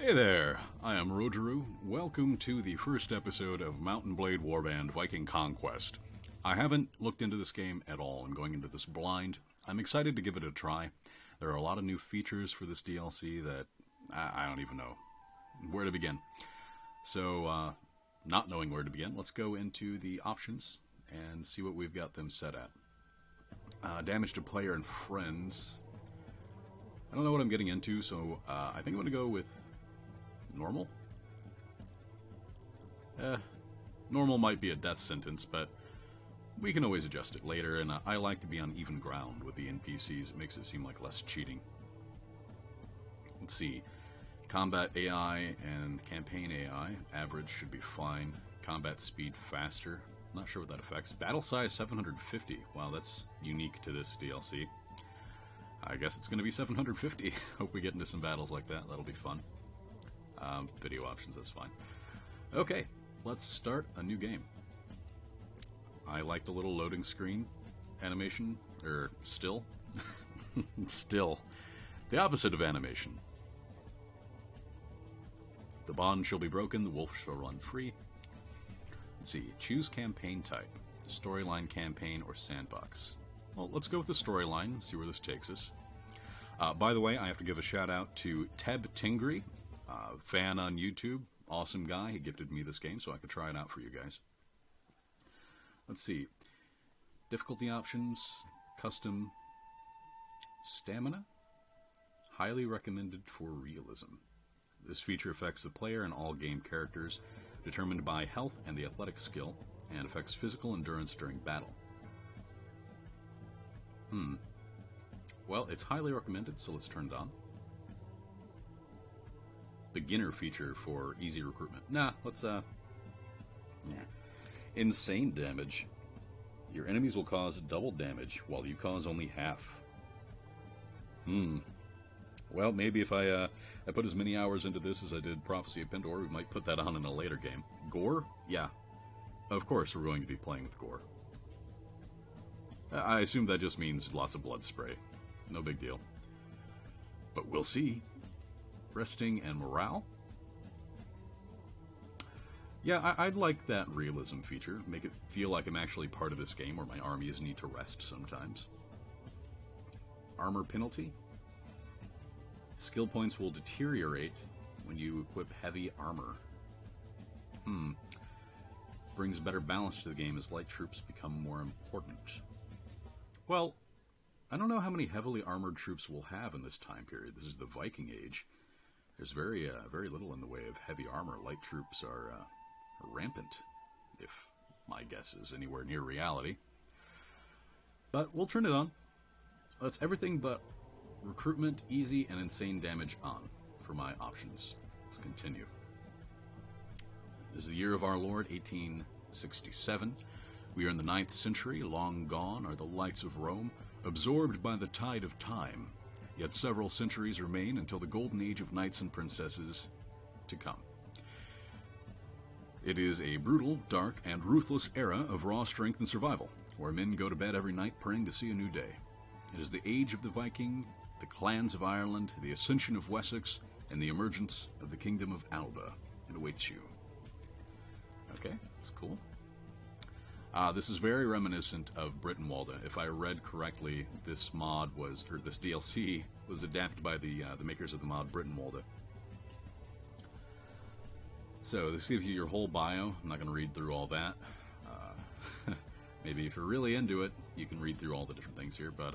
Hey there, I am Rogeru. Welcome to the first episode of Mountain Blade Warband Viking Conquest. I haven't looked into this game at all. I'm going into this blind. I'm excited to give it a try. There are a lot of new features for this DLC that I don't even know where to begin. So, not knowing where to begin, let's go into the options and see what we've got them set at. Damage to player and friends. I don't know what I'm getting into, so I think I'm going to go with normal? Normal might be a death sentence, but we can always adjust it later, and I like to be on even ground with the NPCs. It makes it seem like less cheating. Let's see. Combat AI and campaign AI. Average should be fine. Combat speed faster. Not sure what that affects. Battle size 750. Wow, that's unique to this DLC. I guess it's going to be 750. Hope we get into some battles like that. That'll be fun. Video options, that's fine. Okay, let's start a new game. I like the little loading screen animation, or still. Still. The opposite of animation. The bond shall be broken, the wolf shall run free. Let's see, choose campaign type. Storyline, campaign, or sandbox. Well, let's go with the storyline and see where this takes us. By the way, I have to give a shout out to Teb Tingry, fan on YouTube. Awesome guy. He gifted me this game so I could try it out for you guys. Let's see. Difficulty options, custom, stamina. Highly recommended for realism. This feature affects the player and all game characters, determined by health and the athletic skill, and affects physical endurance during battle. Well, it's highly recommended, so let's turn it on. Beginner feature for easy recruitment. Insane damage. Your enemies will cause double damage, while you cause only half. Well, maybe if I put as many hours into this as I did Prophecy of Pendor, we might put that on in a later game. Gore? Yeah. Of course we're going to be playing with gore. I assume that just means lots of blood spray. No big deal. But we'll see. Resting and morale? Yeah, I'd like that realism feature. Make it feel like I'm actually part of this game where my armies need to rest sometimes. Armor penalty? Skill points will deteriorate when you equip heavy armor. Brings better balance to the game as light troops become more important. Well, I don't know how many heavily armored troops we'll have in this time period. This is the Viking Age. There's very little in the way of heavy armor. Light troops are rampant, if my guess is anywhere near reality. But we'll turn it on. That's everything but recruitment, easy, and insane damage on for my options. Let's continue. This is the year of our Lord, 1867. We are in the 9th century. Long gone are the lights of Rome, absorbed by the tide of time. Yet several centuries remain until the golden age of knights and princesses to come. It is a brutal, dark, and ruthless era of raw strength and survival, where men go to bed every night praying to see a new day. It is the age of the Viking, the clans of Ireland, the ascension of Wessex, and the emergence of the kingdom of Alba. It awaits you. Okay, that's cool. This is very reminiscent of Brittenwalda. If I read correctly, this DLC was adapted by the makers of the mod Brittenwalda. So this gives you your whole bio. I'm not going to read through all that. Maybe if you're really into it, you can read through all the different things here, but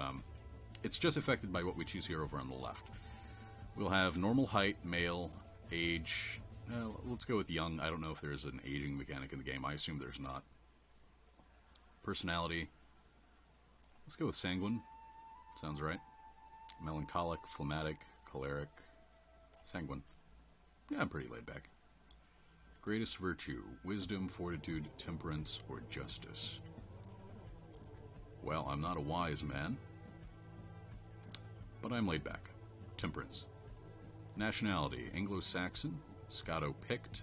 it's just affected by what we choose here over on the left. We'll have normal height, male, age. Let's go with young. I don't know if there's an aging mechanic in the game. I assume there's not. Personality. Let's go with sanguine. Sounds right. Melancholic, phlegmatic, choleric, sanguine. Yeah, I'm pretty laid back. Greatest virtue, wisdom, fortitude, temperance, or justice. Well, I'm not a wise man, but I'm laid back. Temperance. Nationality, Anglo-Saxon, Scoto-Pict,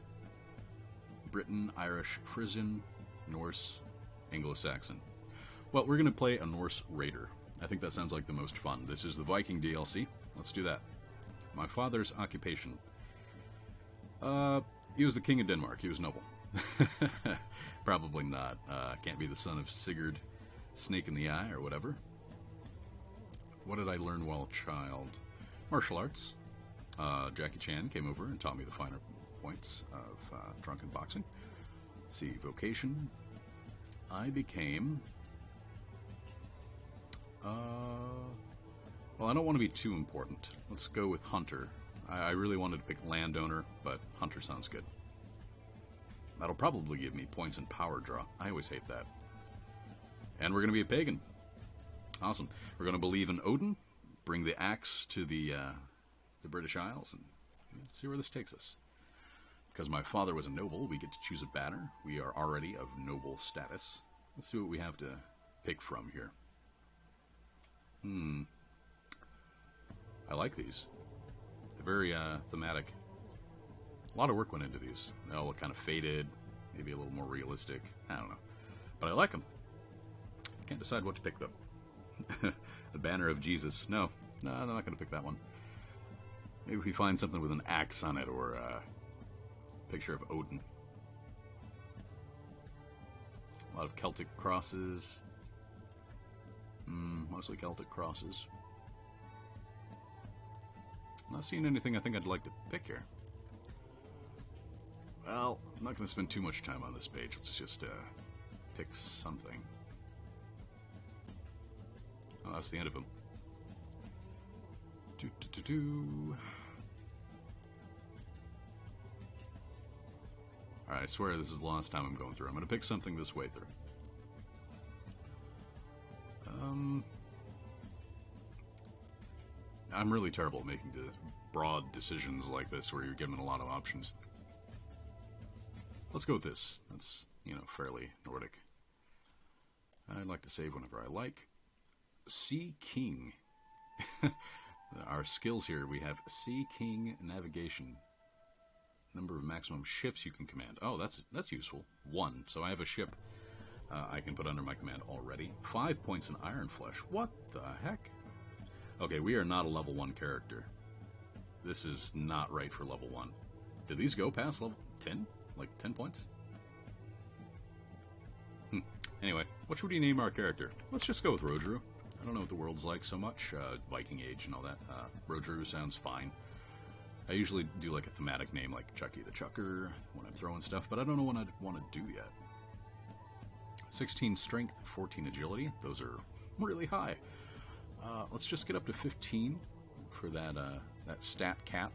Briton, Irish, Frisian, Norse, Anglo-Saxon. Well, we're going to play a Norse raider. I think that sounds like the most fun. This is the Viking DLC. Let's do that. My father's occupation. He was the king of Denmark. He was noble. Probably not. Can't be the son of Sigurd, Snake in the Eye, or whatever. What did I learn while a child? Martial arts. Jackie Chan came over and taught me the finer points of drunken boxing. Let's see, vocation. I became... well, I don't want to be too important. Let's go with hunter. I really wanted to pick landowner, but hunter sounds good. That'll probably give me points in power draw. I always hate that. And we're going to be a pagan. Awesome. We're going to believe in Odin, bring the axe to the British Isles, and see where this takes us. Because my father was a noble, we get to choose a banner. We are already of noble status. Let's see what we have to pick from here. I like these. They're very thematic. A lot of work went into these. They all look kind of faded, maybe a little more realistic. I don't know. But I like them. Can't decide what to pick, though. The banner of Jesus. No, I'm not going to pick that one. Maybe if we find something with an axe on it, or a picture of Odin. A lot of Celtic crosses. Mostly Celtic crosses. Not seeing anything I think I'd like to pick here. Well, I'm not going to spend too much time on this page. Let's just pick something. Oh, that's the end of them. Alright, I swear this is the last time I'm going through. I'm going to pick something this way through. I'm really terrible at making the broad decisions like this where you're given a lot of options. Let's go with this. That's, fairly Nordic. I'd like to save whenever I like. Sea King. Our skills here, we have Sea King navigation. Number of maximum ships you can command. Oh, that's useful. 1. So I have a ship I can put under my command already. 5 points in Iron Flesh. What the heck? Okay, we are not a level 1 character. This is not right for level 1. Did these go past level 10? Like 10 points? Anyway, what should we name our character? Let's just go with Rodru. I don't know what the world's like so much. Viking Age and all that. Rodru sounds fine. I usually do like a thematic name like Chucky the Chucker when I'm throwing stuff, but I don't know what I'd want to do yet. 16 strength, 14 agility. Those are really high. Let's just get up to 15 for that stat cap.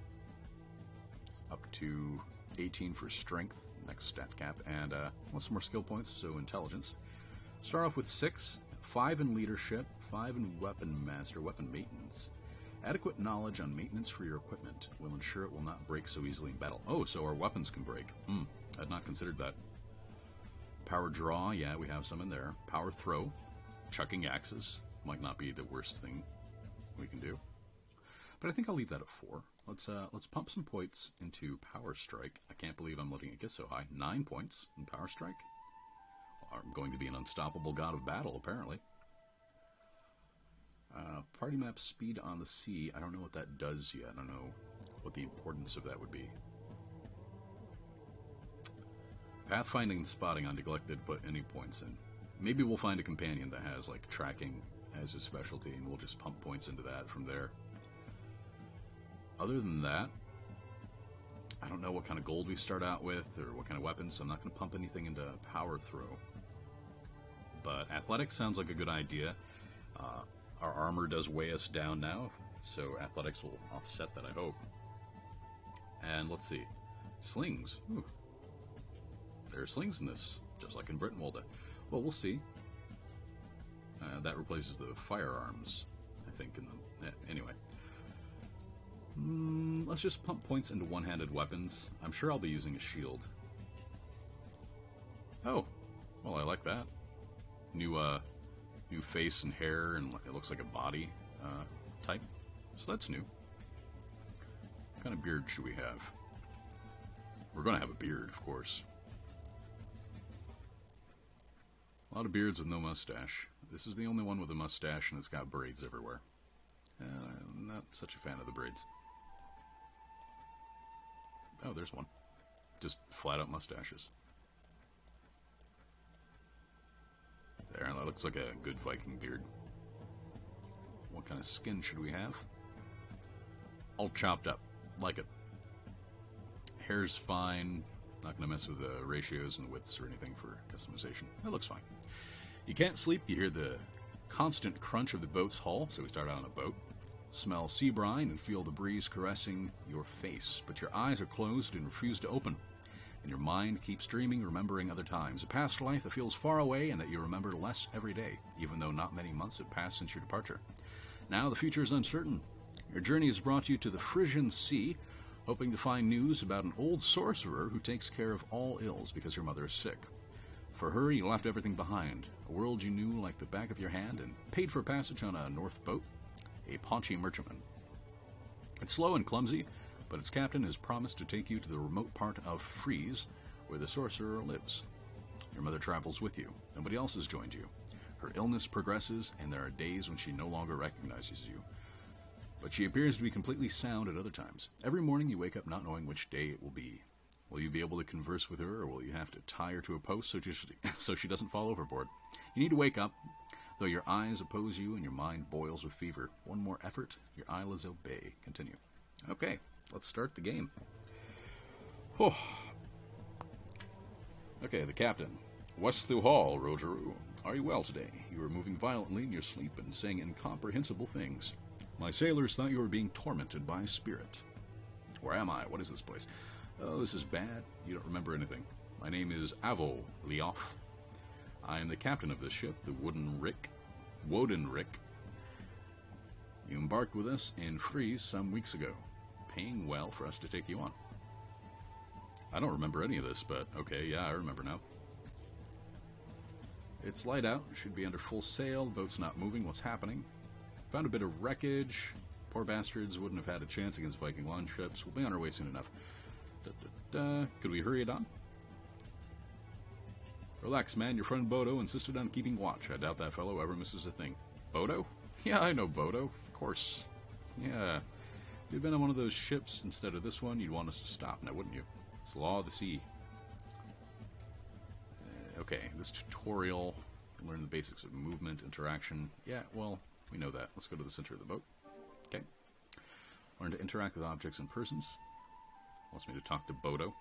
Up to 18 for strength, next stat cap. And want some more skill points, so intelligence. Start off with 6, 5 in leadership, 5 in weapon master, weapon maintenance. Adequate knowledge on maintenance for your equipment will ensure it will not break so easily in battle. Oh, so our weapons can break. I'd not considered that. Power draw, yeah, we have some in there. Power throw, chucking axes. Might not be the worst thing we can do. But I think I'll leave that at 4. Let's pump some points into Power Strike. I can't believe I'm letting it get so high. 9 points in Power Strike. I'm going to be an unstoppable god of battle, apparently. Party map speed on the sea. I don't know what that does yet. I don't know what the importance of that would be. Pathfinding and spotting on neglected, put any points in. Maybe we'll find a companion that has like tracking as his specialty, and we'll just pump points into that from there. Other than that, I don't know what kind of gold we start out with or what kind of weapons, so I'm not going to pump anything into power throw. But athletics sounds like a good idea. Our armor does weigh us down now, so athletics will offset that, I hope. And let's see. Slings. Ooh. There are slings in this, just like in Brittenwalde. Well, we'll see. That replaces the firearms, I think. Anyway. Let's just pump points into one-handed weapons. I'm sure I'll be using a shield. Oh, well, I like that. New face and hair, and it looks like a body type. So that's new. What kind of beard should we have? We're going to have a beard, of course. A lot of beards with no mustache. This is the only one with a mustache, and it's got braids everywhere. I'm not such a fan of the braids. Oh, there's one. Just flat out mustaches. There, that looks like a good Viking beard. What kind of skin should we have? All chopped up. Like it. Hair's fine. Not going to mess with the ratios and the widths or anything for customization. It looks fine. You can't sleep. You hear the constant crunch of the boat's hull, so we start out on a boat. Smell sea brine and feel the breeze caressing your face, but your eyes are closed and refuse to open. And your mind keeps dreaming, remembering other times, a past life that feels far away and that you remember less every day, even though not many months have passed since your departure. Now the future is uncertain. Your journey has brought you to the Frisian Sea, hoping to find news about an old sorcerer who takes care of all ills because your mother is sick. For her, you left everything behind, a world you knew like the back of your hand, and paid for passage on a north boat, a paunchy merchantman. It's slow and clumsy, but its captain has promised to take you to the remote part of Fries, where the sorcerer lives. Your mother travels with you. Nobody else has joined you. Her illness progresses, and there are days when she no longer recognizes you. But she appears to be completely sound at other times. Every morning you wake up not knowing which day it will be. Will you be able to converse with her, or will you have to tie her to a post so she doesn't fall overboard? You need to wake up, though your eyes oppose you and your mind boils with fever. One more effort, your eyelids obey. Continue. Okay, let's start the game. Oh. Okay, the captain. Westhu Hall, Rogeru. Are you well today? You were moving violently in your sleep and saying incomprehensible things. My sailors thought you were being tormented by a spirit. Where am I? What is this place? Oh, this is bad. You don't remember anything. My name is Avo Leof. I am the captain of this ship, the Wodenrick. You embarked with us in Fries some weeks ago, paying well for us to take you on. I don't remember any of this, but okay, yeah, I remember now. It's light out. It should be under full sail. The boat's not moving. What's happening? Found a bit of wreckage. Poor bastards wouldn't have had a chance against Viking longships. We'll be on our way soon enough. Could we hurry it on? Relax, man. Your friend Bodo insisted on keeping watch. I doubt that fellow ever misses a thing. Bodo? Yeah, I know Bodo. Of course. Yeah. If you'd been on one of those ships instead of this one, you'd want us to stop now, wouldn't you? It's the law of the sea. Okay, this tutorial. Learn the basics of movement, interaction. Yeah, well, we know that. Let's go to the center of the boat. Okay. Learn to interact with objects and persons. Wants me to talk to Bodo.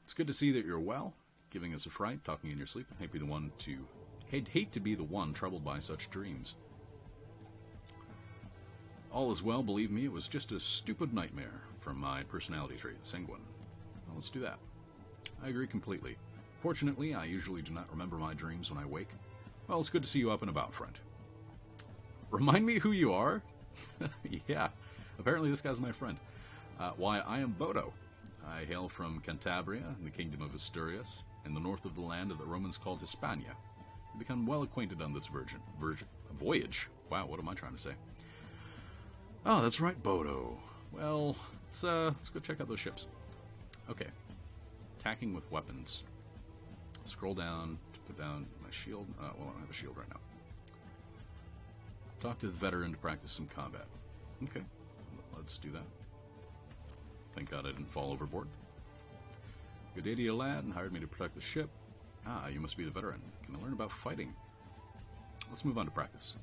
It's good to see that you're well, giving us a fright, talking in your sleep. I'd hate to be the one troubled by such dreams. All is well, believe me, it was just a stupid nightmare from my personality trait, sanguine. Well, let's do that. I agree completely. Fortunately, I usually do not remember my dreams when I wake. Well, it's good to see you up and about, friend. Remind me who you are? Yeah, apparently this guy's my friend. Why, I am Bodo. I hail from Cantabria, in the kingdom of Asturias, in the north of the land that the Romans called Hispania. We've become well acquainted on this voyage. Wow, what am I trying to say? Oh, that's right, Bodo. Well, let's go check out those ships. Okay. Attacking with weapons. Scroll down to put down my shield. Well, I don't have a shield right now. Talk to the veteran to practice some combat. Okay, let's do that. Thank God I didn't fall overboard. Good day to you, lad, and hired me to protect the ship. Ah, you must be the veteran. Can I learn about fighting? Let's move on to practice.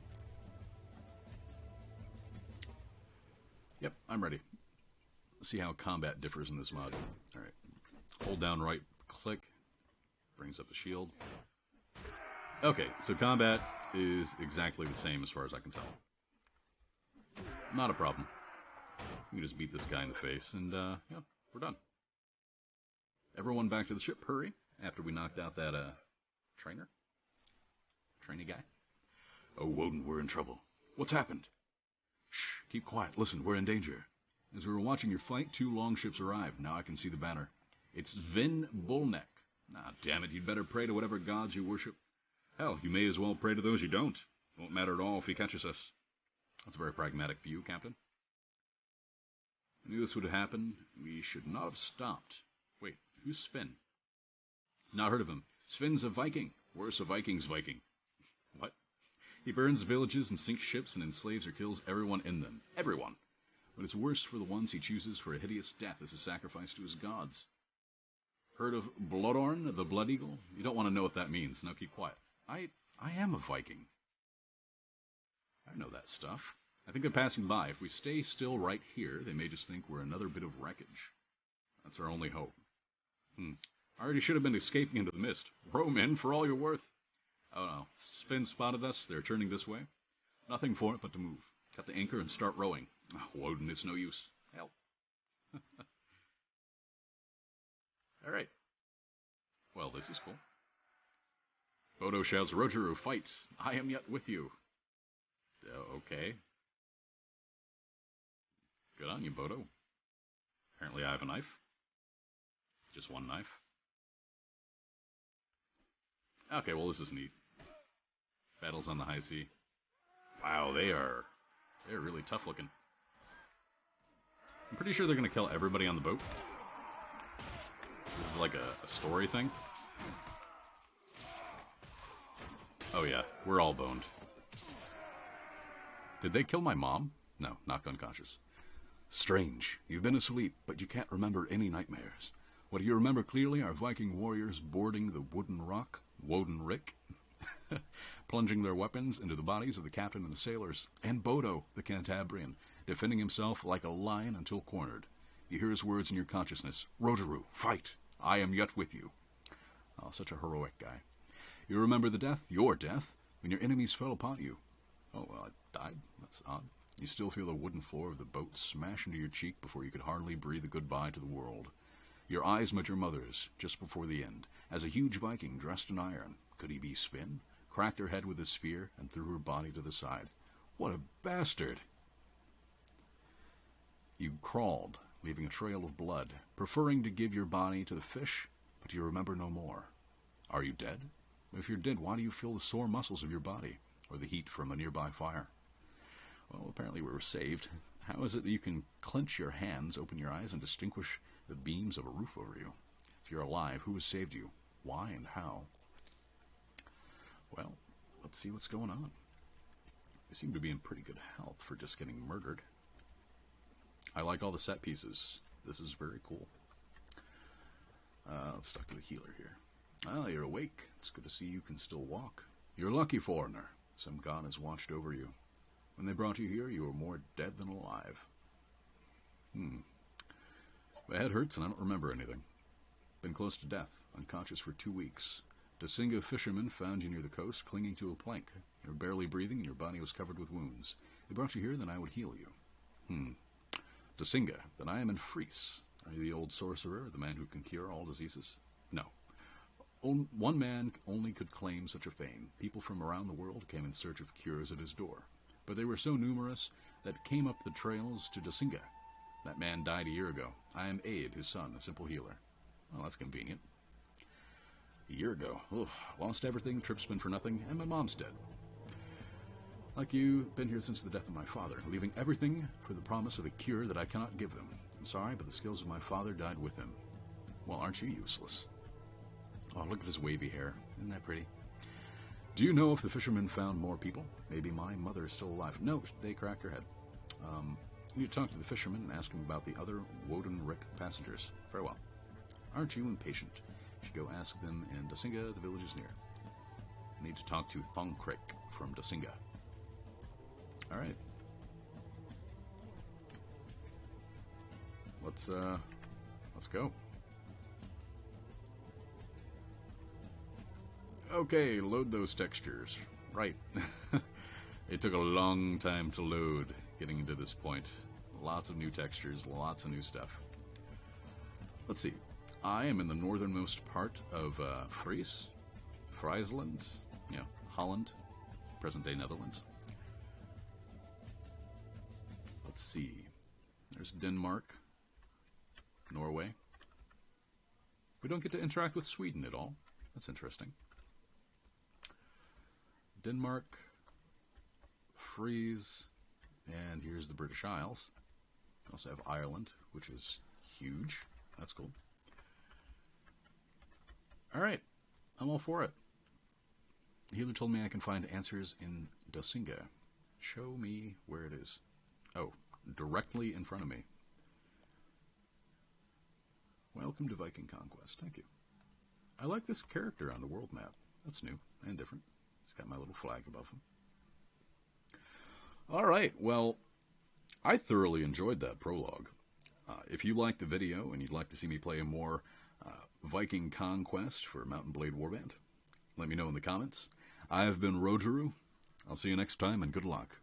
Yep, I'm ready. Let's see how combat differs in this mod. Alright. Hold down right click. Brings up the shield. Okay, so combat is exactly the same as far as I can tell. Not a problem. We can just beat this guy in the face, and yeah, we're done. Everyone back to the ship, hurry, after we knocked out that trainee guy. Oh, Woden, we're in trouble. What's happened? Shh, keep quiet. Listen, we're in danger. As we were watching your fight, 2 longships arrived. Now I can see the banner. It's Vin Bullneck. Ah, damn it, you'd better pray to whatever gods you worship. Hell, you may as well pray to those you don't. Won't matter at all if he catches us. That's a very pragmatic view, Captain. I knew this would happen. We should not have stopped. Wait, who's Sven? Not heard of him. Sven's a Viking. Worse, a Viking's Viking. What? He burns villages and sinks ships and enslaves or kills everyone in them. Everyone. What it's worse for the ones he chooses for a hideous death as a sacrifice to his gods. Heard of Bloodorn, the Blood Eagle? You don't want to know what that means. Now keep quiet. I am a Viking. I know that stuff. I think they're passing by. If we stay still right here, they may just think we're another bit of wreckage. That's our only hope. I already should have been escaping into the mist. Row men, for all you're worth. Oh no. Sven spotted us. They're turning this way. Nothing for it but to move. Cut the anchor and start rowing. Oh, Woden, it's no use. Help. Alright. Well, this is cool. Bodo shouts, Rogeru, fight! I am yet with you. Okay. Good on you, Bodo. Apparently I have a knife. Just one knife. Okay, well this is neat. Battles on the high sea. Wow, they're really tough looking. I'm pretty sure they're going to kill everybody on the boat. This is like a story thing. Oh yeah, we're all boned. Did they kill my mom? No, knocked unconscious. Strange. You've been asleep, but you can't remember any nightmares. What you remember clearly are Viking warriors boarding the wooden rock, Woden Rick, plunging their weapons into the bodies of the captain and the sailors, and Bodo, the Cantabrian, defending himself like a lion until cornered. You hear his words in your consciousness. Rogeru, fight! I am yet with you. Oh, such a heroic guy. You remember the death, your death, when your enemies fell upon you. Oh, well, I died? That's odd. You still feel the wooden floor of the boat smash into your cheek before you could hardly breathe a goodbye to the world. Your eyes met your mother's just before the end, as a huge Viking dressed in iron, could he be Sven, cracked her head with a spear and threw her body to the side. What a bastard! You crawled, leaving a trail of blood, preferring to give your body to the fish, but you remember no more. Are you dead? If you're dead, why do you feel the sore muscles of your body, or the heat from a nearby fire? Well, apparently we were saved. How is it that you can clench your hands, open your eyes, and distinguish the beams of a roof over you? If you're alive, who has saved you? Why and how? Well, let's see what's going on. They seem to be in pretty good health for just getting murdered. I like all the set pieces. This is very cool. Let's talk to the healer here. Ah, you're awake. It's good to see you can still walk. You're lucky, foreigner. Some god has watched over you. When they brought you here, you were more dead than alive. My head hurts and I don't remember anything. Been close to death, unconscious for 2 weeks. Dasinga fishermen found you near the coast, clinging to a plank. You were barely breathing and your body was covered with wounds. They brought you here, then I would heal you. Dasinga, then I am in Fries. Are you the old sorcerer, the man who can cure all diseases? No. One man only could claim such a fame. People from around the world came in search of cures at his door. But they were so numerous that came up the trails to Dasinga. That man died a year ago. I am Abe, his son, a simple healer. Well, that's convenient. A year ago. Oof, lost everything, trip's been for nothing, and my mom's dead. Like you, been here since the death of my father, leaving everything for the promise of a cure that I cannot give them. I'm sorry, but the skills of my father died with him. Well, aren't you useless? Oh, look at his wavy hair. Isn't that pretty? Do you know if the fishermen found more people? Maybe my mother is still alive. No, they cracked her head. You need to talk to the fishermen and ask him about the other Woden Rick passengers. Farewell. Aren't you impatient? You should go ask them in Dasinga. The village is near. I need to talk to Thongkrik from Dasinga. All right. Let's go. Okay, load those textures. Right. It took a long time to load getting into this point. Lots of new textures, lots of new stuff. Let's see. I am in the northernmost part of Friesland, Holland, present-day Netherlands. Let's see. There's Denmark, Norway. We don't get to interact with Sweden at all. That's interesting. Denmark, Fries, and here's the British Isles. We also have Ireland, which is huge. That's cool. All right, I'm all for it. The healer told me I can find answers in Dasinga. Show me where it is. Oh, directly in front of me. Welcome to Viking Conquest. Thank you. I like this character on the world map. That's new and different. He's got my little flag above him. All right, well, I thoroughly enjoyed that prologue. If you liked the video and you'd like to see me play more Viking Conquest for Mount and Blade Warband, let me know in the comments. I have been Rogeru. I'll see you next time, and good luck.